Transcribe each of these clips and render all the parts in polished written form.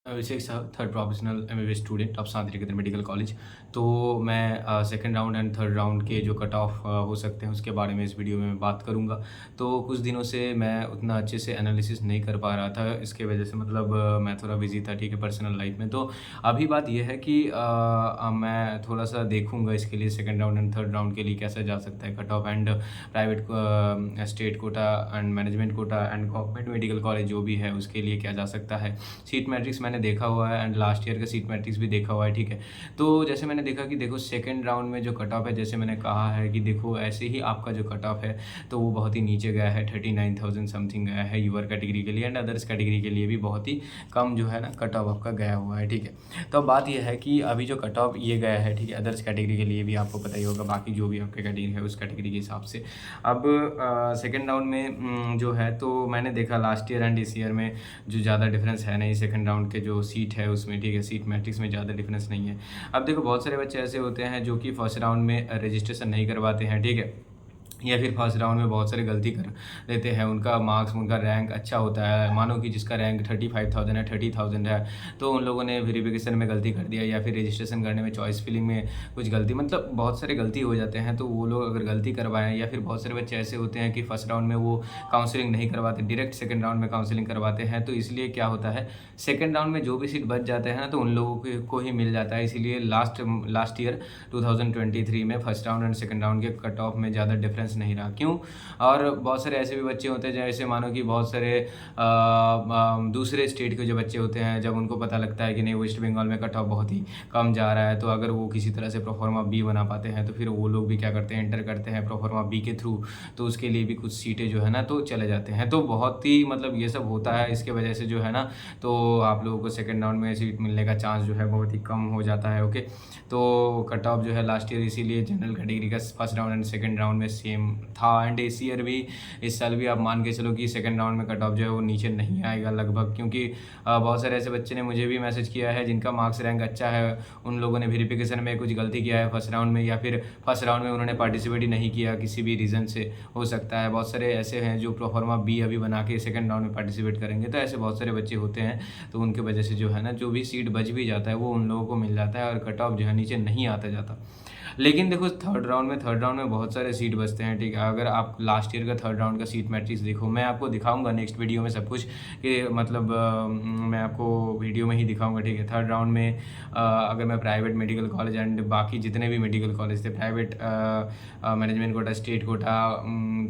अभिषेक साहब third professional MBBS student of Shanti Niketan medical college. तो मैं second round and third round के जो कट ऑफ हो सकते हैं उसके बारे में इस वीडियो में मैं बात करूंगा। तो कुछ दिनों से मैं उतना अच्छे से एनालिसिस नहीं कर पा रहा था, इसके वजह से मतलब मैं थोड़ा बिजी था, ठीक है, पर्सनल लाइफ में। तो अभी बात यह है कि मैं थोड़ा सा देखूंगा इसके लिए second round and third round के लिए कैसा जा सकता है cut off, and private state quota and management quota and government medical college जो भी है उसके लिए क्या जा सकता है। सीट मैट्रिक्स मैंने देखा हुआ है एंड लास्ट ईयर का सीट मैट्रिक्स भी देखा हुआ है, ठीक है। तो जैसे मैंने देखा कि देखो सेकंड राउंड में जो कट ऑफ है, जैसे मैंने कहा है कि देखो ऐसे ही आपका जो कट ऑफ है तो वो बहुत ही नीचे गया है, 39,000 समथिंग गया है यूआर कैटेगरी के लिए, एंड अदर्स कैटेगरी के लिए भी बहुत ही कम जो है ना कट ऑफ आपका गया हुआ है, ठीक है। तो अब बात यह है कि अभी जो कट ऑफ ये गया है, ठीक है, अदर्स कैटेगरी के लिए भी आपको पता ही होगा, बाकी जो भी आपके कैटेगरी है उस कैटेगरी के हिसाब से। अब सेकेंड राउंड में जो है तो मैंने देखा लास्ट ईयर एंड इस ईयर में जो ज़्यादा डिफरेंस है नहीं, सेकंड राउंड के जो सीट है उसमें, ठीक है, सीट मैट्रिक्स में ज़्यादा डिफरेंस नहीं है। अब देखो बहुत सारे बच्चे ऐसे होते हैं जो कि फर्स्ट राउंड में रजिस्ट्रेशन नहीं करवाते हैं, ठीक है, या फिर फर्स्ट राउंड में बहुत सारे गलती कर देते हैं, उनका मार्क्स, उनका रैंक अच्छा होता है, मानो कि जिसका रैंक 35,000 है, 30,000 है, तो उन लोगों ने वेरिफिकेशन में गलती कर दिया या फिर रजिस्ट्रेशन करने में चॉइस फिलिंग में कुछ गलती, मतलब बहुत सारे गलती हो जाते हैं। तो वो लोग अगर गलती करवाएं, या फिर बहुत सारे बच्चे ऐसे होते हैं कि फर्स्ट राउंड में वो काउंसलिंग नहीं करवाते, डायरेक्ट सेकेंड राउंड में काउंसलिंग करवाते हैं, तो इसलिए क्या होता है सेकेंड राउंड में जो भी सीट बच जाते हैं ना तो उन लोगों को ही मिल जाता है। इसीलिए लास्ट ईयर 2023 में first round and second round के कट ऑफ में ज़्यादा डिफरेंस नहीं रहा। क्यों? और बहुत सारे ऐसे भी बच्चे होते हैं जैसे मानो कि बहुत सारे दूसरे स्टेट के जो बच्चे होते हैं, जब उनको पता लगता है कि नहीं वेस्ट बंगाल में कट ऑफ बहुत ही कम जा रहा है, तो अगर वो किसी तरह से प्रोफार्मा बी बना पाते हैं तो फिर वो लोग भी क्या करते हैं, एंटर करते हैं प्रोफार्मा बी के थ्रू, तो उसके लिए भी कुछ सीटें जो है ना तो चले जाते हैं। तो बहुत ही मतलब ये सब होता है, इसके वजह से जो है ना तो आप लोगों को सेकेंड राउंड में सीट मिलने का चांस जो है बहुत ही कम हो जाता है, ओके। तो कट ऑफ जो है लास्ट ईयर इसीलिए जनरल कैटेगरी का first round and second round में सेम था, एंड इस ईयर भी, इस साल भी आप मान के चलो कि सेकंड राउंड में कट ऑफ जो है वो नीचे नहीं आएगा लगभग, क्योंकि बहुत सारे ऐसे बच्चे ने मुझे भी मैसेज किया है जिनका मार्क्स रैंक अच्छा है, उन लोगों ने वेरिफिकेशन में कुछ गलती किया है फर्स्ट राउंड में, या फिर फर्स्ट राउंड में उन्होंने पार्टिसिपेट ही नहीं किया, किसी भी रीज़न से हो सकता है। बहुत सारे ऐसे हैं जो प्रोफार्मा बी अभी बना के सेकंड राउंड में पार्टिसिपेट करेंगे, तो ऐसे बहुत सारे बच्चे होते हैं, तो उनके वजह से जो है ना जो भी सीट बच भी जाता है वो उन लोगों को मिल जाता है और कट ऑफ जो है नीचे नहीं आता जाता। लेकिन देखो थर्ड राउंड में बहुत सारे सीट बचते हैं, ठीक है। अगर आप लास्ट ईयर का थर्ड राउंड का सीट मैट्रिक्स देखो, मैं आपको दिखाऊंगा नेक्स्ट वीडियो में सब कुछ, कि मतलब मैं आपको वीडियो में ही दिखाऊंगा, ठीक है। थर्ड राउंड में अगर मैं प्राइवेट मेडिकल कॉलेज एंड बाकी जितने भी मेडिकल कॉलेज थे, private management quota, state quota,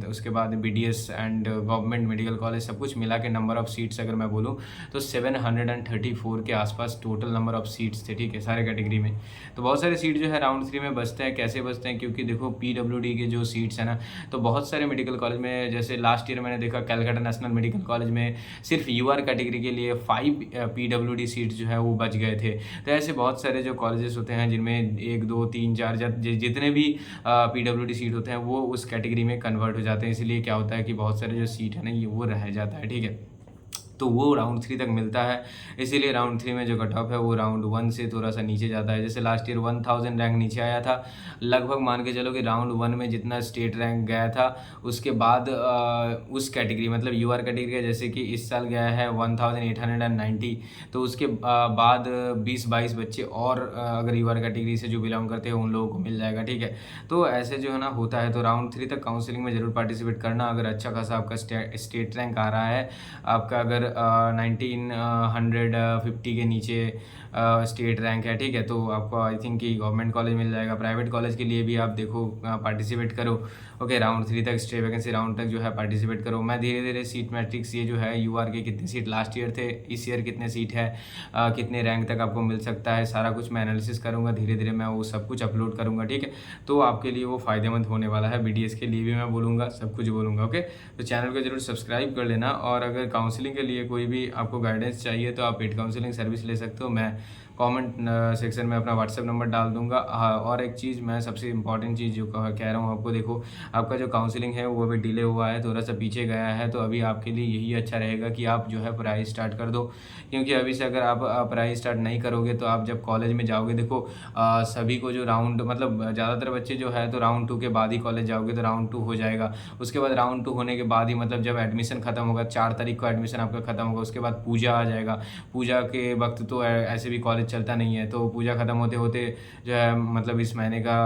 तो उसके बाद BDS and government medical college, सब कुछ मिला के नंबर ऑफ सीट्स अगर मैं बोलूँ तो 734 के आसपास टोटल नंबर ऑफ सीट्स थे, ठीक है, सारे कैटेगरी में। तो बहुत सारे सीट जो है राउंड 3 में बचते हैं। कैसे बचते हैं? क्योंकि देखो PWD के जो सीट्स हैं ना, तो बहुत सारे मेडिकल कॉलेज में, जैसे लास्ट ईयर मैंने देखा कैलकाटा नेशनल मेडिकल कॉलेज में सिर्फ UR कैटेगरी के लिए 5 PWD सीट्स जो है वो बच गए थे। तो ऐसे बहुत सारे जो कॉलेजेस होते हैं जिनमें 1 2 3 4 जितने भी PWD सीट होते हैं वो उस कैटेगरी में कन्वर्ट हो जाते हैं। इसलिए क्या होता है कि बहुत सारे जो सीट है ना ये वो रह जाता है, ठीक है। तो वो राउंड 3 तक मिलता है, इसीलिए राउंड 3 में जो कट ऑफ है वो राउंड 1 से थोड़ा सा नीचे जाता है। जैसे लास्ट ईयर 1000 रैंक नीचे आया था, लगभग मान के चलो कि राउंड 1 में जितना स्टेट रैंक गया था उसके बाद उस कैटेगरी मतलब UR कैटेगरी का, जैसे कि इस साल गया है 1890, तो उसके बाद 20-22 बच्चे और अगर UR कैटेगरी से जो बिलोंग करते हैं उन लोगों को मिल जाएगा, ठीक है। तो ऐसे जो है ना होता है। तो राउंड 3 तक काउंसलिंग में ज़रूर पार्टिसिपेट करना, अगर अच्छा खासा आपका स्टेट रैंक आ रहा है, आपका अगर 1950 के नीचे स्टेट रैंक है, ठीक है, तो आपको आई थिंक कि गवर्नमेंट कॉलेज मिल जाएगा। प्राइवेट कॉलेज के लिए भी आप देखो पार्टिसिपेट करो, ओके। राउंड 3 तक स्टे वैकेंसी राउंड तक जो है पार्टिसिपेट करो। मैं धीरे धीरे सीट मैट्रिक्स ये जो है UR के कितने सीट लास्ट ईयर थे, इस ईयर कितने सीट है, कितने रैंक तक आपको मिल सकता है, सारा कुछ मैं एनालिसिस करूँगा। धीरे धीरे मैं वो सब कुछ अपलोड करूँगा, ठीक है। तो आपके लिए वो फ़ायदेमंद होने वाला है। BDS के लिए भी मैं बोलूँगा, सब कुछ बोलूँगा, ओके। तो चैनल को जरूर सब्सक्राइब कर लेना, और अगर काउंसलिंग के लिए कोई भी आपको गाइडेंस चाहिए तो आप पेड काउंसलिंग सर्विस ले सकते हो। मैं कमेंट सेक्शन में अपना व्हाट्सएप नंबर डाल दूँगा। और एक चीज़ मैं सबसे इम्पोर्टेंट चीज़ जो कह रहा हूँ आपको, देखो आपका जो काउंसलिंग है वो भी डिले हुआ है, थोड़ा-सा पीछे गया है, तो अभी आपके लिए यही अच्छा रहेगा कि आप जो है पढ़ाई स्टार्ट कर दो। क्योंकि अभी से अगर आप पढ़ाई स्टार्ट नहीं करोगे तो आप जब कॉलेज में जाओगे, देखो सभी को जो राउंड मतलब ज़्यादातर बच्चे जो है तो राउंड 2 के बाद ही कॉलेज जाओगे, तो राउंड 2 हो जाएगा। उसके बाद राउंड 2 होने के बाद ही मतलब जब एडमिशन खत्म होगा, 4 तारीख को एडमिशन आपका खत्म होगा, उसके बाद पूजा आ जाएगा। पूजा के वक़्त तो ऐसे भी कॉलेज चलता नहीं है, तो पूजा खत्म होते-होते जो है मतलब इस महीने का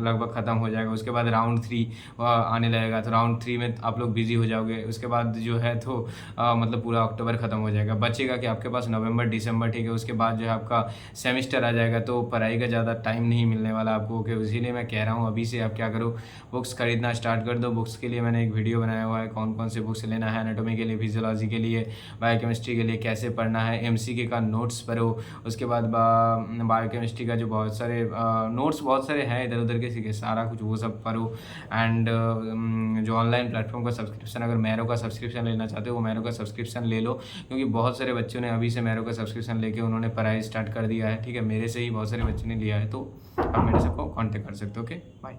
लगभग खत्म हो जाएगा। उसके बाद राउंड 3 आने लगेगा, तो राउंड 3 में आप लोग बिज़ी हो जाओगे। उसके बाद जो है तो मतलब पूरा अक्टूबर खत्म हो जाएगा। बचेगा कि आपके पास नवंबर, दिसंबर, ठीक है, उसके बाद जो है आपका सेमेस्टर आ जाएगा, तो पढ़ाई का ज़्यादा टाइम नहीं मिलने वाला आपको। कि इसीलिए मैं कह रहा हूँ अभी से आप क्या करो, बुक्स खरीदना स्टार्ट कर दो। बुक्स के लिए मैंने एक वीडियो बनाया हुआ है, कौन-कौन से बुक्स लेना है, एनाटॉमी के लिए, फिजियोलॉजी के लिए, बायोकेमिस्ट्री के लिए कैसे पढ़ना है, एमसीक्यू का नोट्स पढ़ो। उसके बाद बायोकेमिस्ट्री का जो बहुत सारे नोट्स बहुत सारे हैं इधर-उधर के, सीखे सारा कुछ वो सब पढ़ो। एंड जो ऑनलाइन प्लेटफॉर्म का सब्सक्रिप्शन, अगर मैरो का सब्सक्रिप्शन लेना चाहते हो, वो मैरो का सब्सक्रिप्शन ले लो, क्योंकि बहुत सारे बच्चों ने अभी से मैरो का सब्सक्रिप्शन लेके उन्होंने पढ़ाई स्टार्ट कर दिया है। ठीक है, मेरे से ही बहुत सारे बच्चों ने लिया है, तो आप मेरे से को कॉन्टैक्ट कर सकते हो। Okay, bye.